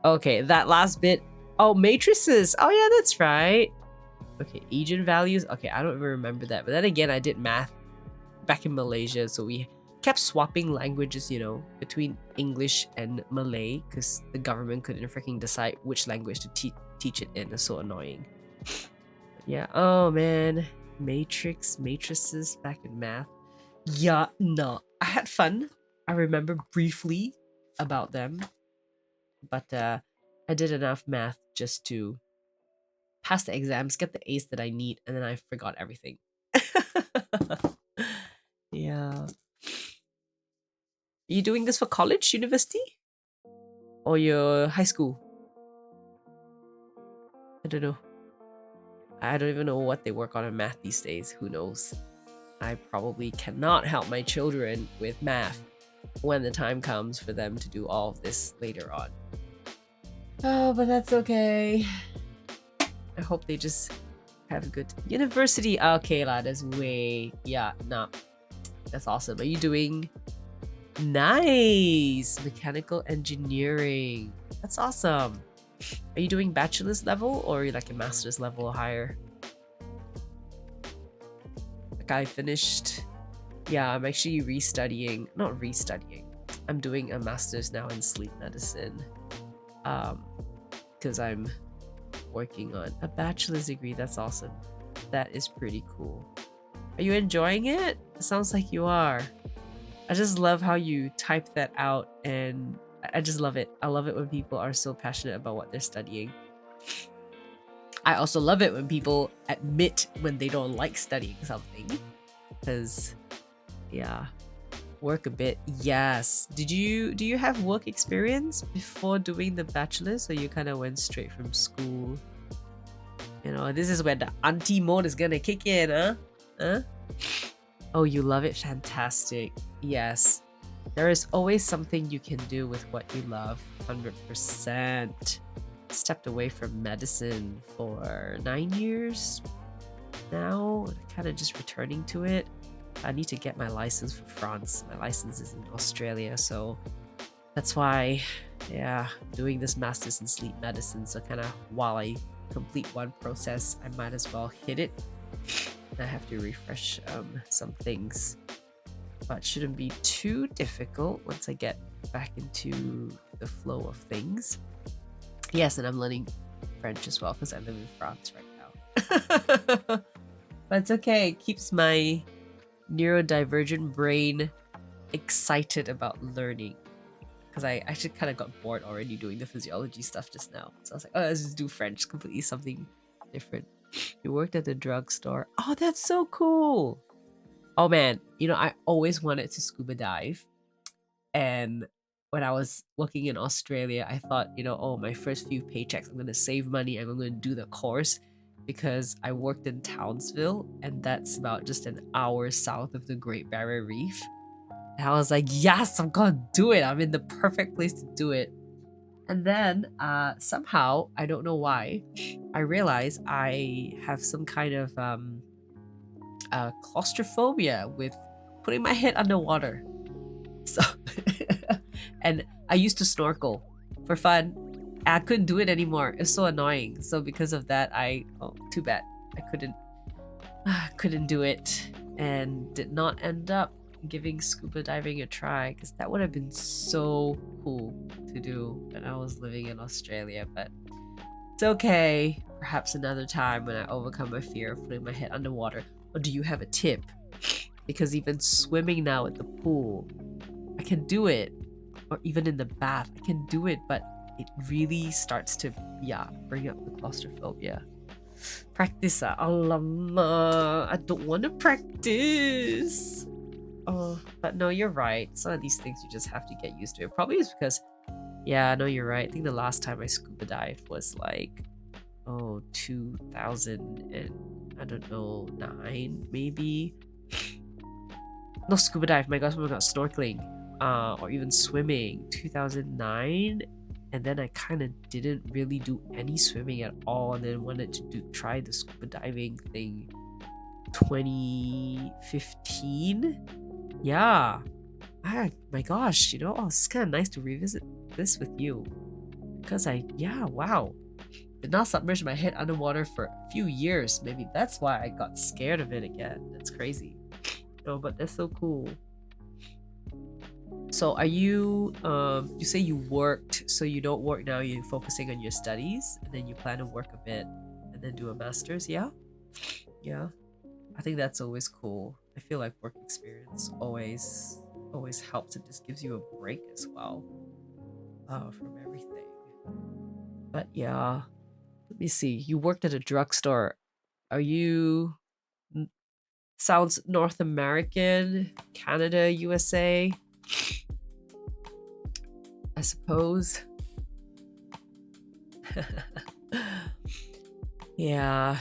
Okay, that last bit. Oh, matrices. Oh yeah, that's right. Okay, eigenvalues. Okay, I don't even remember that. But then again, I did math back in Malaysia, so we kept swapping languages, you know, between English and Malay because the government couldn't freaking decide which language to teach it in. It's so annoying. But yeah. Oh man, matrices back in math. Yeah, no, I had fun. I remember briefly about them, but I did enough math just to pass the exams, get the A's that I need, and then I forgot everything. Yeah. Are you doing this for college, university? Or your high school? I don't know. I don't even know what they work on in math these days. Who knows? I probably cannot help my children with math when the time comes for them to do all of this later on. Oh, but that's okay. I hope they just have a good university. Okay, lah, that's way. Yeah, nah. That's awesome. Are you doing nice mechanical engineering? That's awesome. Are you doing bachelor's level or are you like a master's level or higher? Like I finished. Yeah, I'm actually restudying. Not restudying. I'm doing a master's now in sleep medicine. Because I'm working on a bachelor's degree. That's awesome. That is pretty cool. Are you enjoying it? It sounds like you are. I just love how you type that out, and I just love it. I love it when people are so passionate about what they're studying. I also love it when people admit when they don't like studying something. Because, yeah, work a bit. Yes. Do you have work experience before doing the bachelor's, or you kind of went straight from school? You know, this is where the auntie mode is gonna kick in, huh? Huh? Oh, you love it? Fantastic. Yes. There is always something you can do with what you love. 100%. Stepped away from medicine for 9 years now. Kind of just returning to it. I need to get my license for France. My license is in Australia, so that's why, yeah, doing this master's in sleep medicine. So kind of while I complete one process, I might as well hit it. I have to refresh some things, but shouldn't be too difficult once I get back into the flow of things. Yes, and I'm learning French as well because I live in France right now. But it's okay. It keeps my neurodivergent brain excited about learning because I actually kind of got bored already doing the physiology stuff just now. So I was like, oh, let's just do French, completely something different. You worked at the drugstore. Oh, that's so cool. Oh man, you know, I always wanted to scuba dive. And when I was working in Australia, I thought, you know, oh, my first few paychecks, I'm going to save money and I'm going to do the course because I worked in Townsville and that's about just an hour south of the Great Barrier Reef. And I was like, yes, I'm going to do it. I'm in the perfect place to do it. And then somehow, I don't know why, I realized I have some kind of claustrophobia with putting my head underwater. So, and I used to snorkel for fun. I couldn't do it anymore. It's so annoying. So because of that, too bad. I couldn't do it and did not end up giving scuba diving a try because that would have been so cool to do when I was living in Australia. But it's okay. Perhaps another time when I overcome my fear of putting my head underwater. Or do you have a tip? Because even swimming now at the pool, I can do it, or even in the bath, I can do it, but it really starts to, bring up the claustrophobia. Practice, alamak, I don't want to practice. Oh, but no, you're right. Some of these things you just have to get used to. It probably is because, no, you're right. I think the last time I scuba dived was like, 2000 and, I don't know, 9 maybe. No, scuba dive, my gosh, we got snorkeling. Or even swimming 2009, and then I kind of didn't really do any swimming at all, and then wanted to try the scuba diving thing 2015. Yeah, my gosh, you know, it's kind of nice to revisit this with you because wow, did not submerge my head underwater for a few years. Maybe that's why I got scared of it again. That's crazy. No, but that's so cool. So are you you say you worked, so you don't work now, you're focusing on your studies and then you plan to work a bit and then do a master's, yeah? Yeah. I think that's always cool. I feel like work experience always helps. It just gives you a break as well from everything. But yeah, let me see. You worked at a drugstore. Are you sounds North American, Canada, USA? I suppose. Yeah.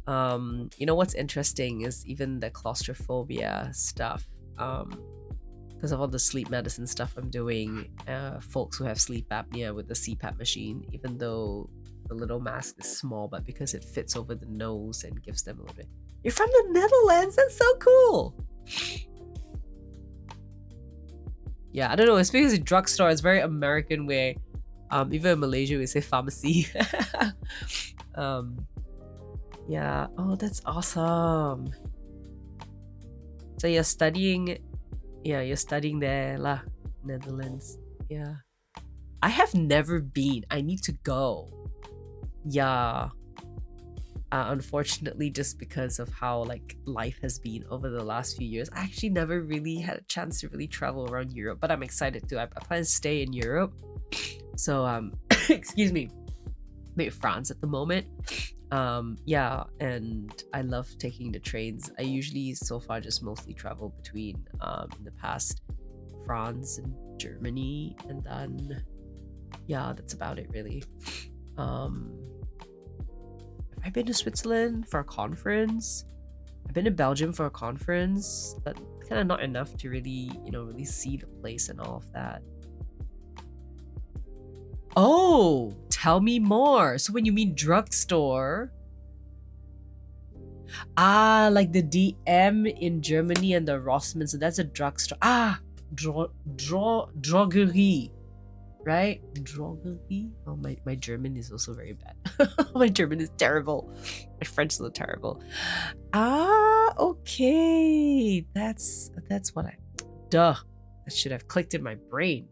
You know what's interesting is even the claustrophobia stuff. Because of all the sleep medicine stuff I'm doing, folks who have sleep apnea with the CPAP machine, even though the little mask is small, but because it fits over the nose and gives them a little bit. You're from the Netherlands? That's so cool. Yeah, I don't know. It's because it's drugstore. It's very American way. Even in Malaysia, we say pharmacy. Yeah. Oh, that's awesome. So you're studying there lah, Netherlands. Yeah. I have never been. I need to go. Yeah. Unfortunately, just because of how like life has been over the last few years, I actually never really had a chance to really travel around Europe, but I'm excited to. I plan to stay in Europe. So excuse me, maybe France at the moment. Yeah, and I love taking the trains. I usually so far just mostly travel between in the past France and Germany, and then yeah, that's about it really. Have I been to Switzerland for a conference? I've been to Belgium for a conference, but kind of not enough to really, really see the place and all of that. Oh, tell me more. So when you mean drugstore, like the DM in Germany and the Rossmann, so that's a drugstore. Drogerie, right? Drogerie. Oh, my German is also very bad. My German is terrible. My French is a little terrible. Okay. That's what that should have clicked in my brain.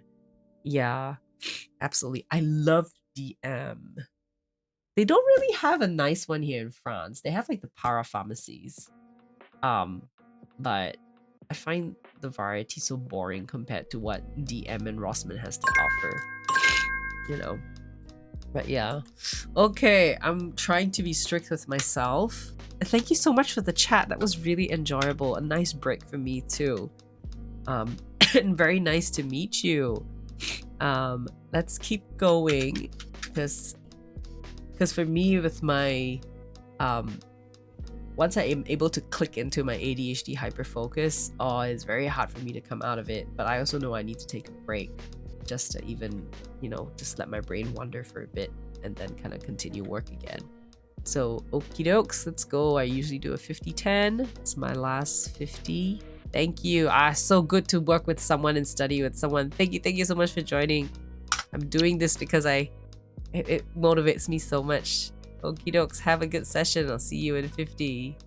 Yeah, absolutely. I love DM. They don't really have a nice one here in France. They have like the parapharmacies. But I find the variety so boring compared to what DM and Rossman has to offer, you know. But yeah, okay, I'm trying to be strict with myself. Thank you so much for the chat. That was really enjoyable. A nice break for me too. And very nice to meet you. Let's keep going, because for me, with my once I am able to click into my ADHD hyperfocus, it's very hard for me to come out of it. But I also know I need to take a break just to even, just let my brain wander for a bit and then kind of continue work again. So okie dokes, let's go. I usually do a 50-10. It's my last 50. Thank you. So good to work with someone and study with someone. Thank you so much for joining. I'm doing this because it motivates me so much. Okie dokes, have a good session. I'll see you in 50.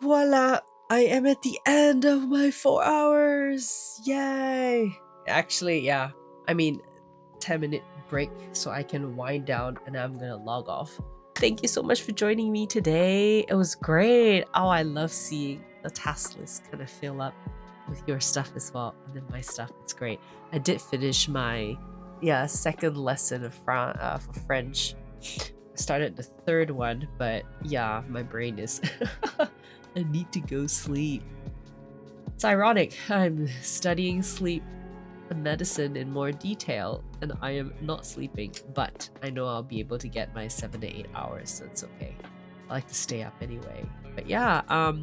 Voila! I am at the end of my 4 hours! Yay! Actually, yeah. I mean, 10-minute break so I can wind down and I'm gonna log off. Thank you so much for joining me today. It was great. Oh, I love seeing the task list kind of fill up with your stuff as well and then my stuff. It's great. I did finish my second lesson of for French. I started the third one, but yeah, my brain is I need to go sleep. It's ironic. I'm studying sleep medicine in more detail and I am not sleeping, but I know I'll be able to get my 7 to 8 hours, so it's okay. I like to stay up anyway. But yeah, are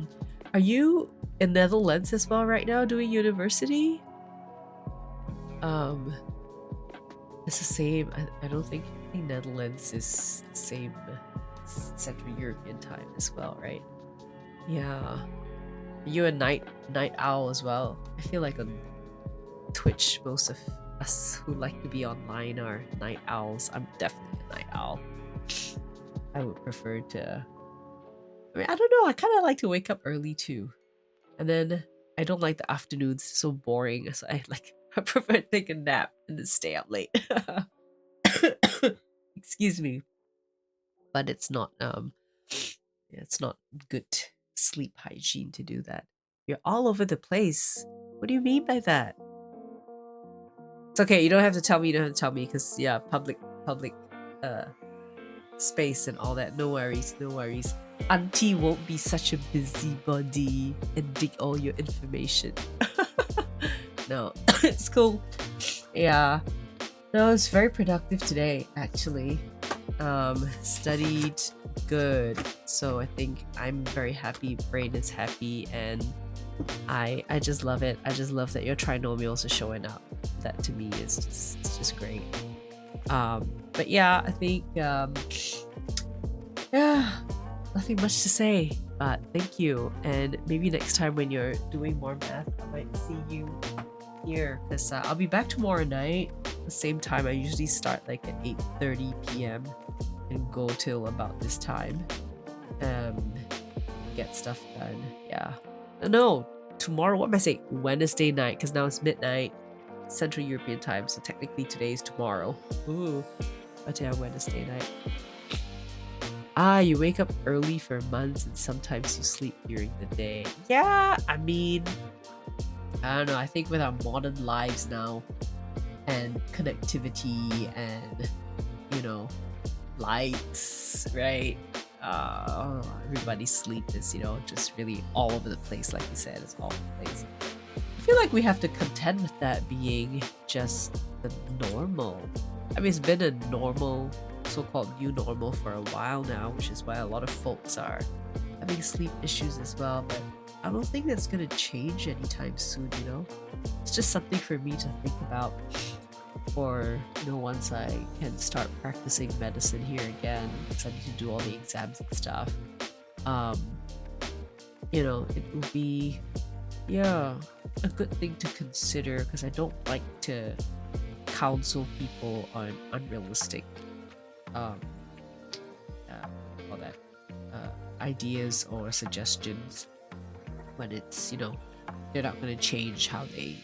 you in Netherlands as well right now doing university? It's the same. I don't think Netherlands is the same Central European time as well, right? Yeah. Are you a night owl as well? I feel like on Twitch, most of us who like to be online are night owls. I'm definitely a night owl. I would prefer to... I mean, I don't know. I kind of like to wake up early too. And then I don't like the afternoons. It's so boring. So I prefer to take a nap and then stay up late. Excuse me. But it's not good sleep hygiene to do that. You're all over the place. What do you mean by that? It's okay, you don't have to tell me, because yeah, public space and all that. No worries, no worries. Auntie won't be such a busybody and dig all your information. No, it's cool. Yeah. No, it's very productive today, actually. Studied good. So I think I'm very happy, brain is happy, and I just love it. I just love that your trinomials are showing up. That to me is it's just great. But yeah, I think yeah, nothing much to say. But thank you, and maybe next time when you're doing more math, I might see you here, because I'll be back tomorrow night. The same time. I usually start like at 8:30 p.m. and go till about this time. Get stuff done. Yeah. No, tomorrow. What am I saying? Wednesday night, because now it's midnight Central European time. So technically today is tomorrow. Ooh, but yeah, Wednesday night. Ah, you wake up early for months and sometimes you sleep during the day. Yeah, I mean, I don't know. I think with our modern lives now and connectivity and, you know, lights, right? Everybody's sleep is, just really all over the place. Like you said, it's all over the place. I feel like we have to contend with that being just the normal. I mean, it's been a normal, so-called new normal for a while now, which is why a lot of folks are having sleep issues as well. But I don't think that's going to change anytime soon, It's just something for me to think about for, once I can start practicing medicine here again, because I need to do all the exams and stuff. It will be, yeah, a good thing to consider, because I don't like to counsel people on unrealistic um all that ideas or suggestions when it's, you know, they're not going to change how they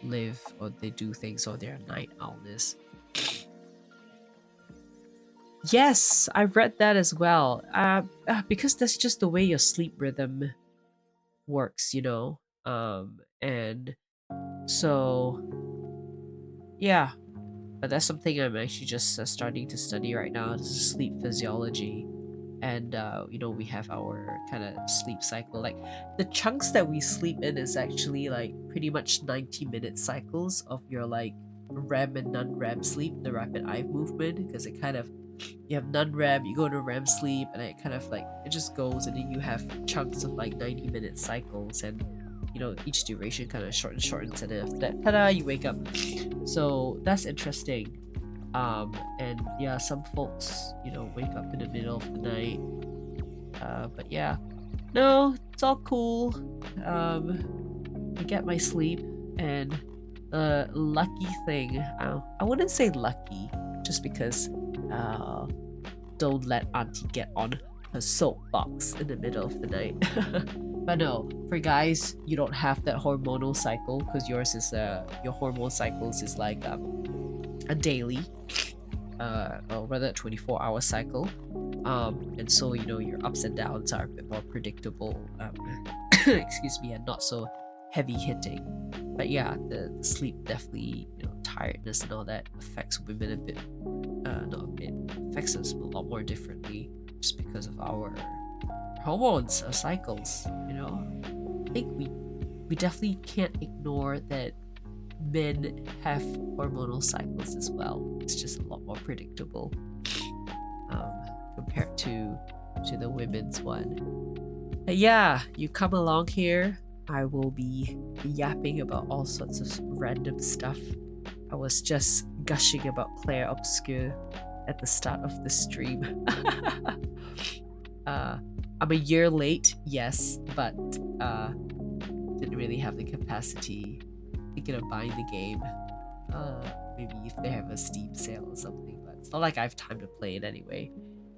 live or they do things or their night owlness. Yes, I've read that as well. Because that's just the way your sleep rhythm works, you know. And so yeah, but that's something I'm actually just starting to study right now. This is sleep physiology, and you know, we have our kind of sleep cycle. Like the chunks that we sleep in is actually like pretty much 90-minute cycles of your like REM and non-REM sleep, the rapid eye movement, because it kind of, you have non-REM, you go into REM sleep, and it kind of like it just goes, and then you have chunks of like 90-minute cycles, and you know, each duration kind of shortens, and then after that, ta-da, you wake up. So that's interesting. And yeah, some folks, you know, wake up in the middle of the night. But yeah, no, it's all cool. I get my sleep, and the lucky thing, I wouldn't say lucky, just because don't let auntie get on her soapbox in the middle of the night. But no, for guys, you don't have that hormonal cycle, because yours is your hormone cycles is like a daily, or rather a 24-hour cycle. And so, you know, your ups and downs are a bit more predictable. Excuse me, and not so heavy hitting. But yeah, the sleep definitely, you know, tiredness and all that affects women a bit. Not a bit, affects us a lot more differently, just because of our hormones, our cycles. You know, I think we definitely can't ignore that men have hormonal cycles as well. It's just a lot more predictable compared to the women's one. But yeah, you come along here, I will be yapping about all sorts of random stuff. I was just gushing about Clair Obscur at the start of the stream. I'm a year late, yes, but didn't really have the capacity. Thinking of buying the game. Maybe if they have a Steam sale or something, but it's not like I have time to play it anyway.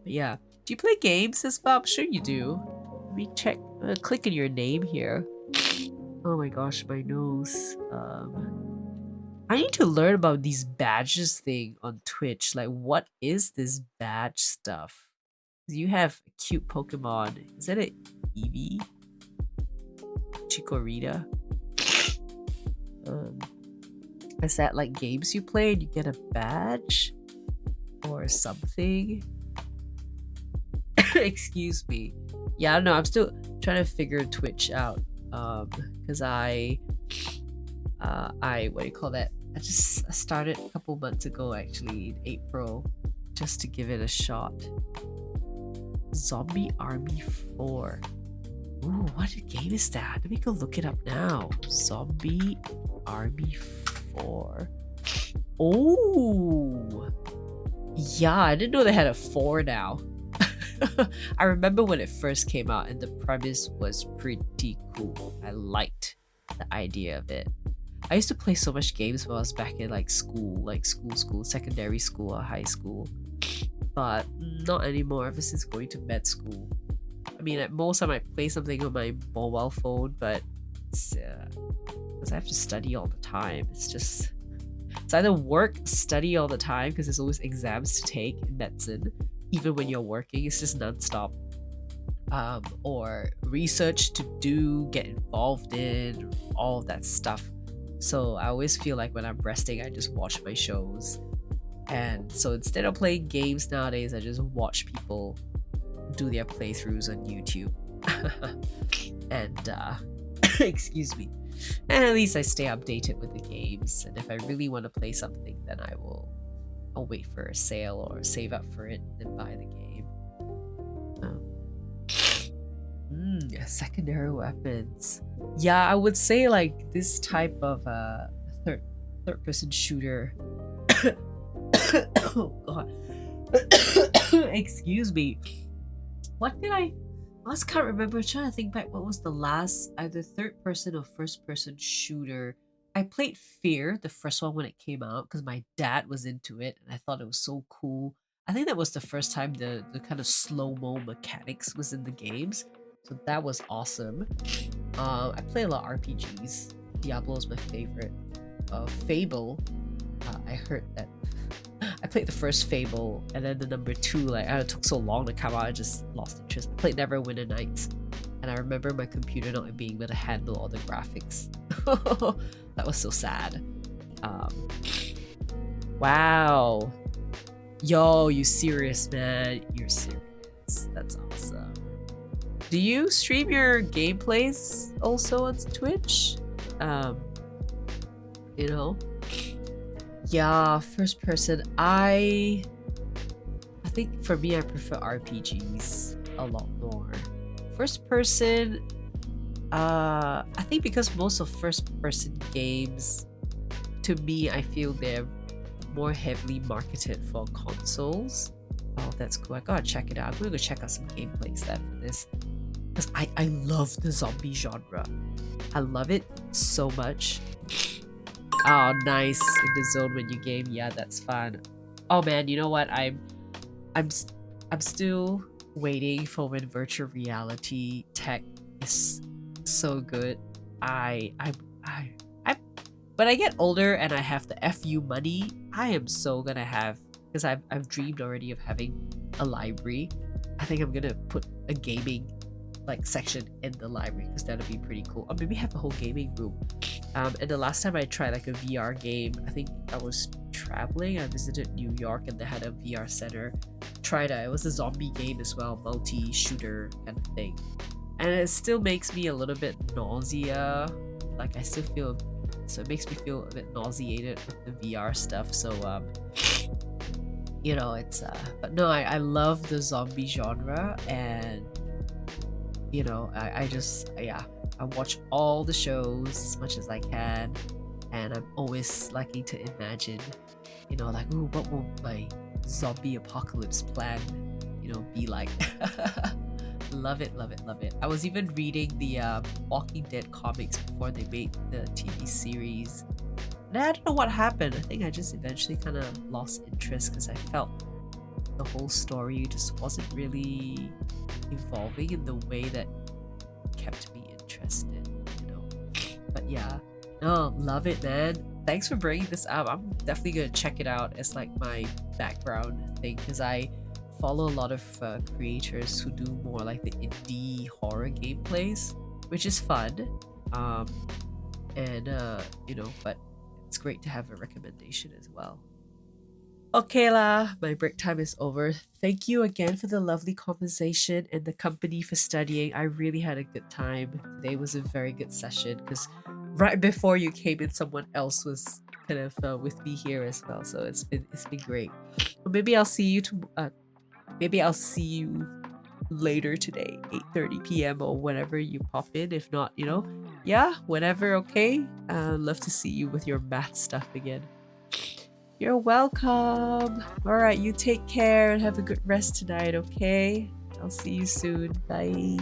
But yeah, do you play games as well? I'm sure you do. Let me check. Click on your name here. Oh my gosh, my nose. I need to learn about these badges thing on Twitch. Like, what is this badge stuff? You have a cute Pokemon. Is that a Eevee? Chikorita? Is that like games you play and you get a badge? Or something? Excuse me. Yeah, I don't know. I'm still trying to figure Twitch out. Because I what do you call that? I started a couple months ago, actually, in April, just to give it a shot. Zombie Army 4. Ooh, what game is that? Let me go look it up now. Zombie Army 4. Oh, yeah, I didn't know they had a 4 now. I remember when it first came out, and the premise was pretty cool. I liked the idea of it. I used to play so much games when I was back in like school, secondary school or high school, but not anymore ever since going to med school. I mean, at most I might play something on my mobile phone, but it's because I have to study all the time. It's either work, study all the time, because there's always exams to take in medicine, even when you're working. It's just nonstop. Or research to do, get involved in, all of that stuff. So I always feel like when I'm resting, I just watch my shows. And so instead of playing games nowadays, I just watch people do their playthroughs on YouTube. And excuse me. And at least I stay updated with the games. And if I really want to play something, then I'll wait for a sale or save up for it and buy the game. Secondary weapons. Yeah, I would say like this type of third person shooter. Oh god. Excuse me. What did I just can't remember. I'm trying to think back, what was the last either third person or first person shooter I played Fear, the first one when it came out, because my dad was into it, and I thought it was so cool. I think that was the first time the kind of slow-mo mechanics was in the games, so that was awesome. I play a lot of RPGs. Diablo is my favorite. Fable, I heard that I played the first Fable, and then the number two, like, it took so long to come out, I just lost interest. I played Neverwinter Nights, and I remember my computer not being able to handle all the graphics. That was so sad. Um, wow. Yo, you serious, man? You're serious. That's awesome. Do you stream your gameplays also on Twitch? Um, you know? Yeah, first person. I think for me I prefer RPGs a lot more. First person, I think because most of first person games, to me, I feel they're more heavily marketed for consoles. Oh, that's cool. I gotta check it out. I'm gonna go check out some gameplays then for this. Because I love the zombie genre. I love it so much. Oh, nice. In the zone when you game. Yeah, that's fun. Oh man, you know what? I'm still waiting for when virtual reality tech is so good. I when I get older and I have the FU money, I am so gonna have, because I've dreamed already of having a library. I think I'm gonna put a gaming like section in the library, because that'll be pretty cool. Or maybe have a whole gaming room. And the last time I tried like a VR game, I think I was traveling. I visited New York and they had a VR center. Tried it. It was a zombie game as well, multi-shooter kind of thing. And it still makes me a little bit nausea. Like I still feel, so it makes me feel a bit nauseated with the VR stuff. So you know, it's but no, I love the zombie genre, and you know, I just, yeah, I watch all the shows as much as I can, and I'm always liking to imagine, you know, like, ooh, what will my zombie apocalypse plan, you know, be like? Love it, love it, love it. I was even reading the Walking Dead comics before they made the TV series, and I don't know what happened. I think I just eventually kind of lost interest because I felt the whole story just wasn't really evolving in the way that kept me interested, you know. But yeah, no, love it, man. Thanks for bringing this up. I'm definitely gonna check it out as like my background thing, because I follow a lot of creators who do more like the indie horror gameplays, which is fun. And you know, but it's great to have a recommendation as well. Okay lah, my break time is over. Thank you again for the lovely conversation and the company for studying. I really had a good time. Today was a very good session because right before you came in, someone else was kind of with me here as well. So it's been great. But maybe I'll see you maybe I'll see you later today, 8:30 p.m. or whenever you pop in. If not, you know, yeah, whenever. Okay. Love to see you with your math stuff again. You're welcome. All right, you take care and have a good rest tonight, okay? I'll see you soon. Bye.